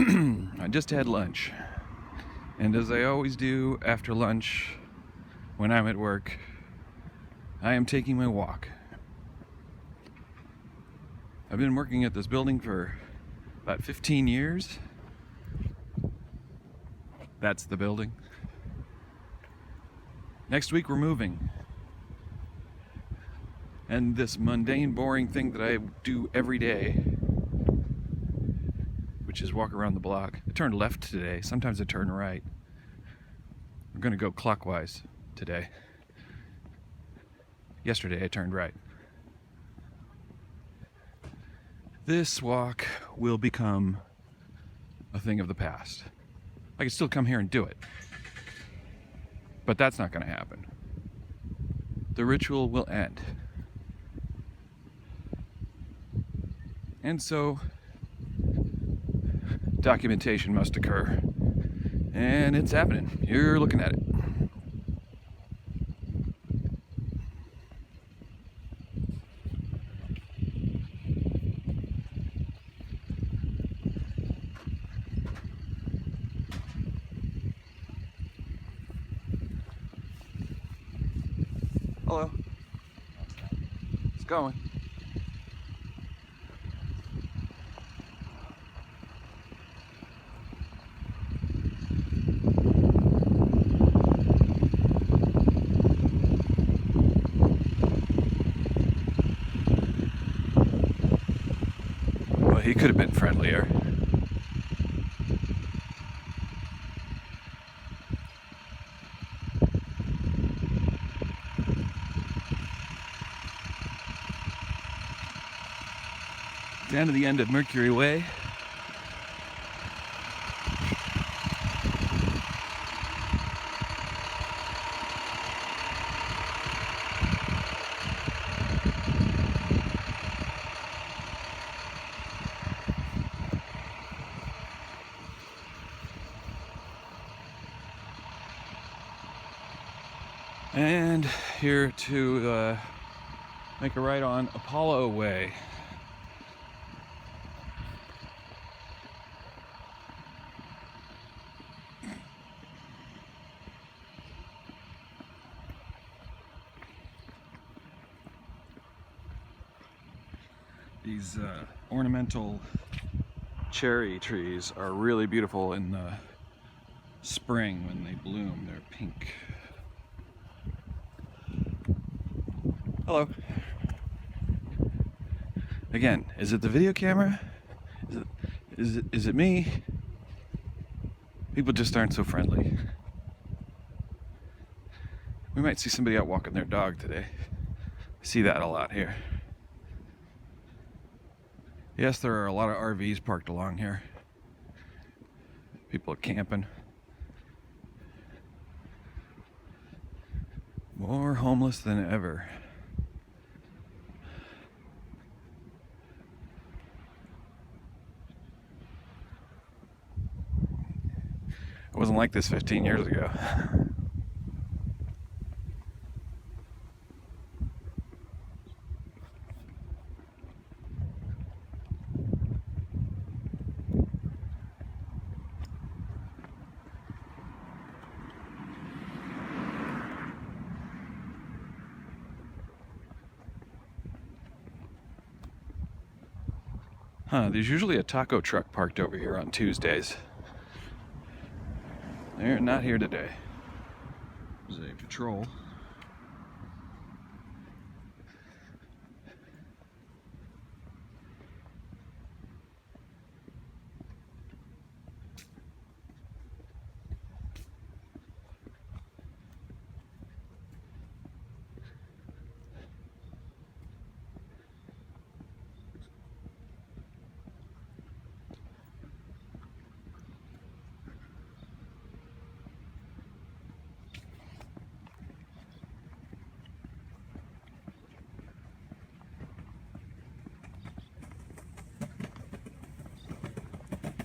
I just had lunch, and as I always do after lunch when I'm at work, I am taking my walk. I've been working at this building for about 15 years. That's the building. Next week we're moving. And this mundane, boring thing that I do every day, which is walk around the block. I turned left today. Sometimes I turn right. I'm gonna go clockwise today. Yesterday I turned right. This walk will become a thing of the past. I can still come here and do it, but that's not gonna happen. The ritual will end. And so, documentation must occur. And it's happening. You're looking at it. Hello. It's going. Well, he could have been friendlier. Down to the end of Mercury Way. And here to make a right on Apollo Way. These ornamental cherry trees are really beautiful in the spring when they bloom. They're pink. Hello. Again, is it the video camera? Is it me? People just aren't so friendly. We might see somebody out walking their dog today. I see that a lot here. Yes, there are a lot of RVs parked along here. People are camping. More homeless than ever. It wasn't like this 15 years ago. There's usually a taco truck parked over here on Tuesdays. They're not here today. There's a patrol.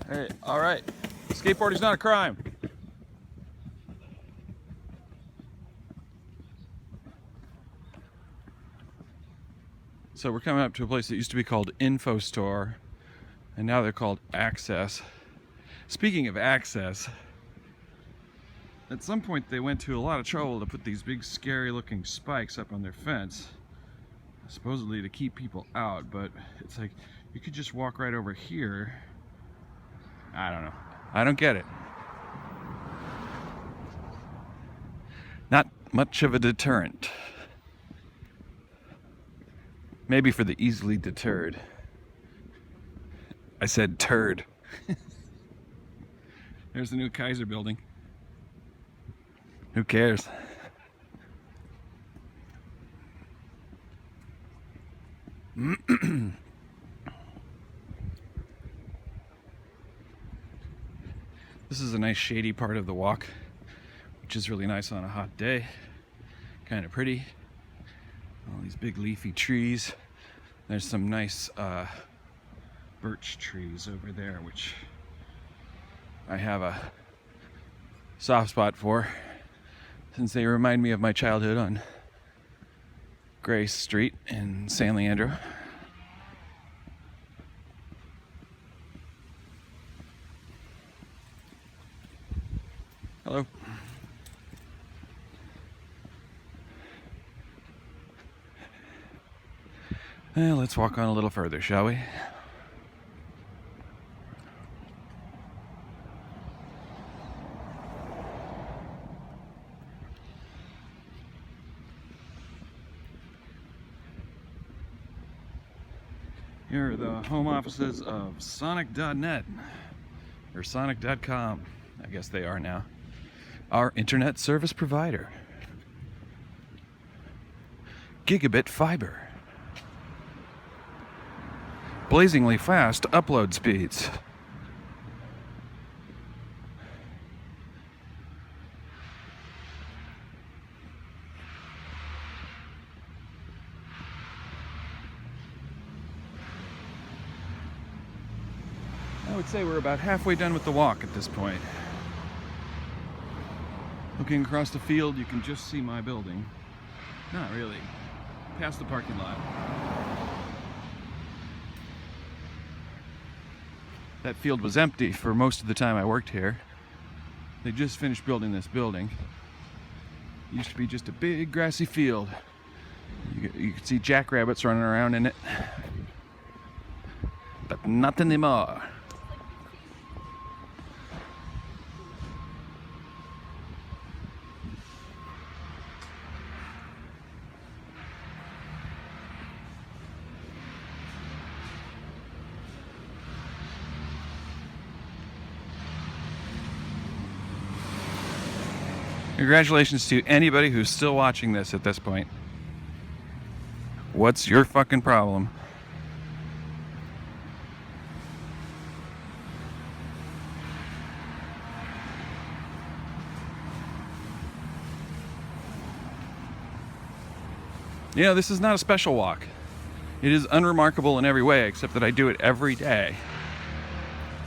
Hey, all right. Skateboarding's not a crime. So we're coming up to a place that used to be called Info Store, and now they're called Access. Speaking of access, at some point they went to a lot of trouble to put these big scary looking spikes up on their fence, supposedly to keep people out, but it's like you could just walk right over here. I don't know. I don't get it. Not much of a deterrent. Maybe for the easily deterred. I said turd. There's the new Kaiser building. Who cares? This is a nice shady part of the walk, which is really nice on a hot day. Kind of pretty. All these big leafy trees. There's some nice birch trees over there, which I have a soft spot for, since they remind me of my childhood on Grace Street in San Leandro. Hello. Well, let's walk on a little further, shall we? Here are the home offices of Sonic.net, or Sonic.com, I guess they are now. Our internet service provider. Gigabit fiber. Blazingly fast upload speeds. I would say we're about halfway done with the walk at this point. Looking across the field, you can just see my building. Not really. Past the parking lot. That field was empty for most of the time I worked here. They just finished building this building. It used to be just a big grassy field. You could see jackrabbits running around in it. But not anymore. Congratulations to anybody who's still watching this at this point. What's your fucking problem? You know, this is not a special walk. It is unremarkable in every way, except that I do it every day.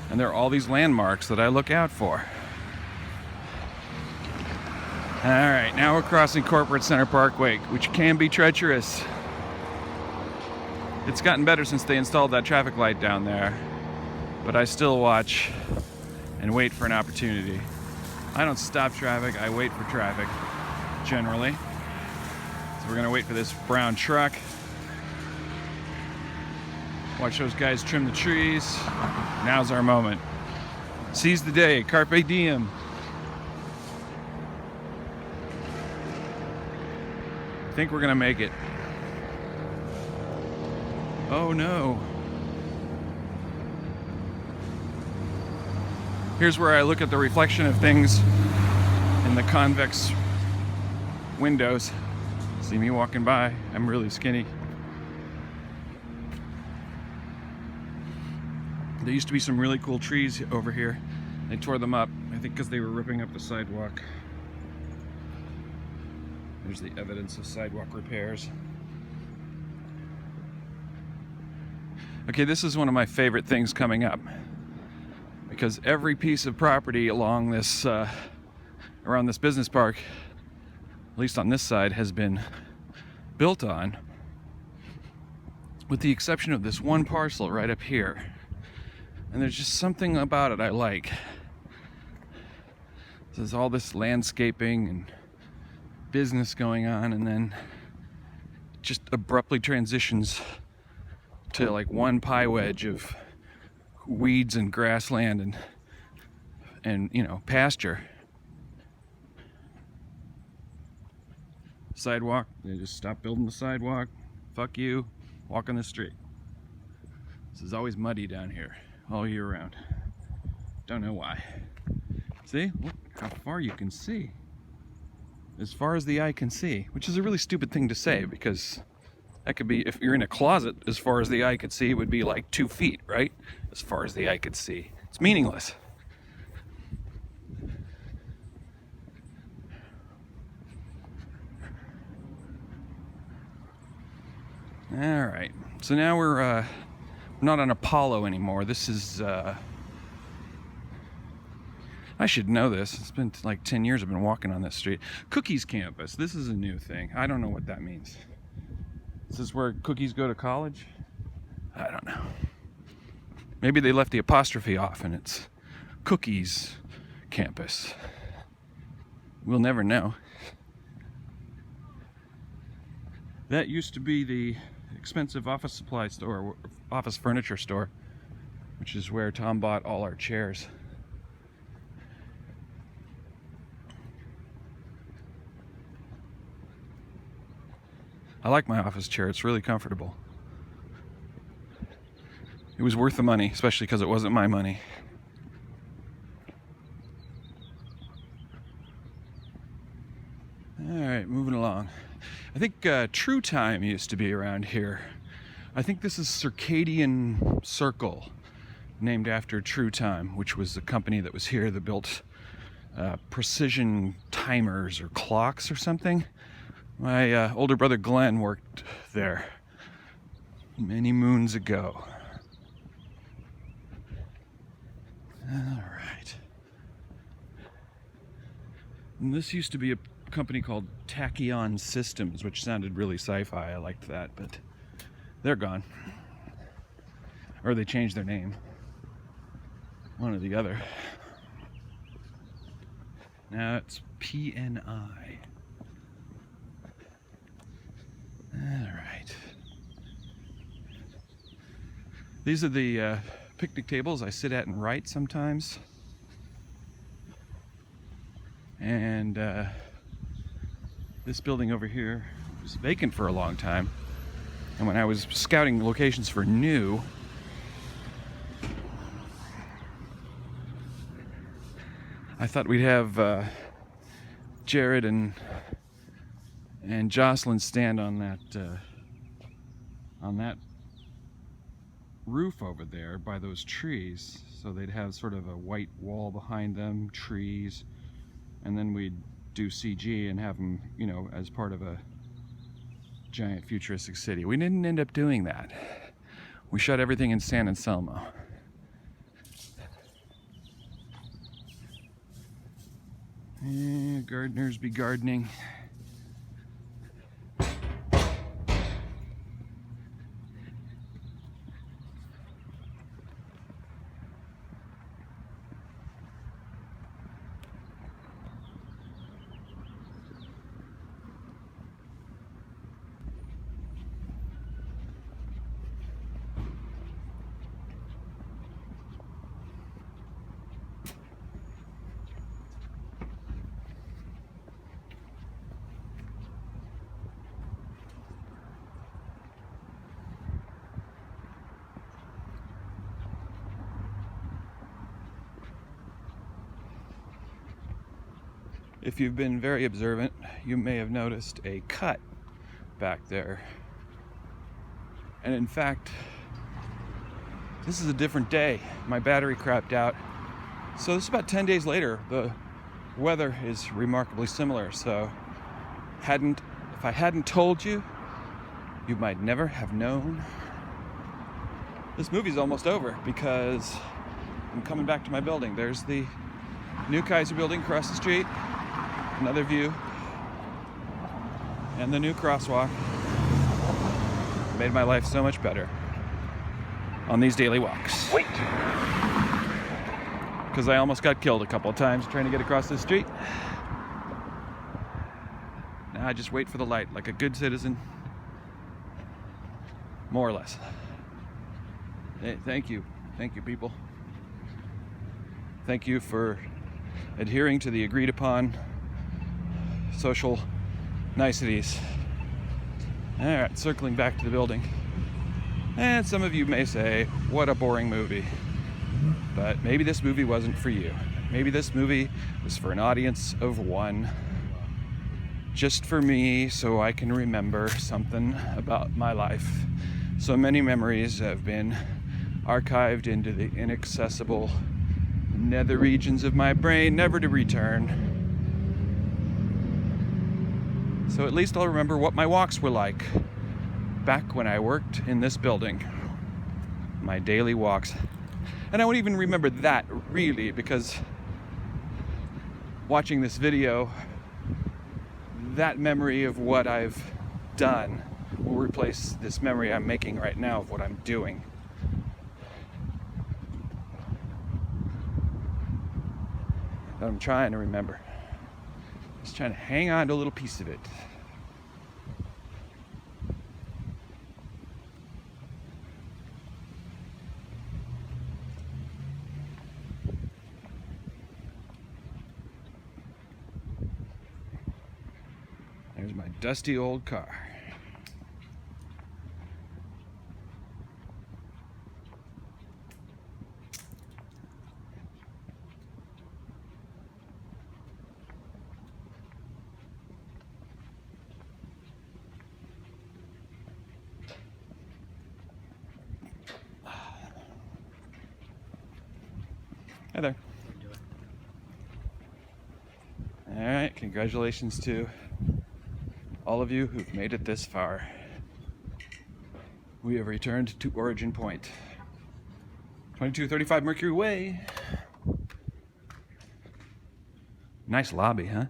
And there are all these landmarks that I look out for. Alright, now we're crossing Corporate Center Parkway, which can be treacherous. It's gotten better since they installed that traffic light down there, but I still watch and wait for an opportunity. I don't stop traffic, I wait for traffic, generally. So we're gonna wait for this brown truck. Watch those guys trim the trees. Now's our moment. Seize the day, carpe diem. I think we're gonna make it. Oh no. Here's where I look at the reflection of things in the convex windows. See me walking by. I'm really skinny. There used to be some really cool trees over here. They tore them up, I think because they were ripping up the sidewalk. There's the evidence of sidewalk repairs. Okay, this is one of my favorite things coming up, because every piece of property along this, around this business park, at least on this side, has been built on, with the exception of this one parcel right up here. And there's just something about it I like. There's all this landscaping and business going on, and then just abruptly transitions to like one pie wedge of weeds and grassland and you know, pasture. Sidewalk, they just stop building the sidewalk. Fuck you, walk on the street. This is always muddy down here all year round. Don't know why. See, look how far you can see. As far as the eye can see, which is a really stupid thing to say, because that could be, if you're in a closet, as far as the eye could see would be like 2 feet, right? As far as the eye could see. It's meaningless. All right, so now we're not on Apollo anymore. This is, I should know this. It's been like 10 years I've been walking on this street. Cookies campus. This is a new thing. I don't know what that means. Is this where cookies go to college? I don't know. Maybe they left the apostrophe off and it's Cookies campus. We'll never know. That used to be the expensive office supply store, office furniture store, which is where Tom bought all our chairs. I like my office chair, it's really comfortable. It was worth the money, especially because it wasn't my money. Alright, moving along. I think True Time used to be around here. I think this is Circadian Circle, named after True Time, which was a company that was here that built precision timers or clocks or something. My older brother Glenn worked there many moons ago. All right. And this used to be a company called Tachyon Systems, which sounded really sci-fi. I liked that, but they're gone. Or they changed their name. One or the other. Now it's PNI. All right. These are the picnic tables I sit at and write sometimes. And this building over here was vacant for a long time. And when I was scouting locations for new, I thought we'd have Jared and Jocelyn stand on that roof over there by those trees, so they'd have sort of a white wall behind them, trees, and then we'd do CG and have them, you know, as part of a giant futuristic city. We didn't end up doing that. We shot everything in San Anselmo. Gardeners be gardening. If you've been very observant, you may have noticed a cut back there. And in fact, this is a different day. My battery crapped out. So this is about 10 days later. The weather is remarkably similar. So if I hadn't told you, you might never have known. This movie's almost over because I'm coming back to my building. There's the new Kaiser building across the street. Another view, and the new crosswalk made my life so much better. on these daily walks. Wait. Because I almost got killed a couple of times trying to get across the street. Now I just wait for the light like a good citizen. More or less. Hey, thank you. Thank you, people. Thank you for adhering to the agreed upon social niceties. All right, circling back to the building. And some of you may say, what a boring movie. But maybe this movie wasn't for you. Maybe this movie was for an audience of one. Just for me, so I can remember something about my life. So many memories have been archived into the inaccessible nether regions of my brain, never to return. So at least I'll remember what my walks were like back when I worked in this building. My daily walks. And I won't even remember that, really, because watching this video, that memory of what I've done will replace this memory I'm making right now of what I'm doing. That I'm trying to remember. Just trying to hang on to a little piece of it. There's my dusty old car. Hi there. All right, congratulations to all of you who've made it this far. We have returned to Origin Point. 2235 Mercury Way. Nice lobby, huh?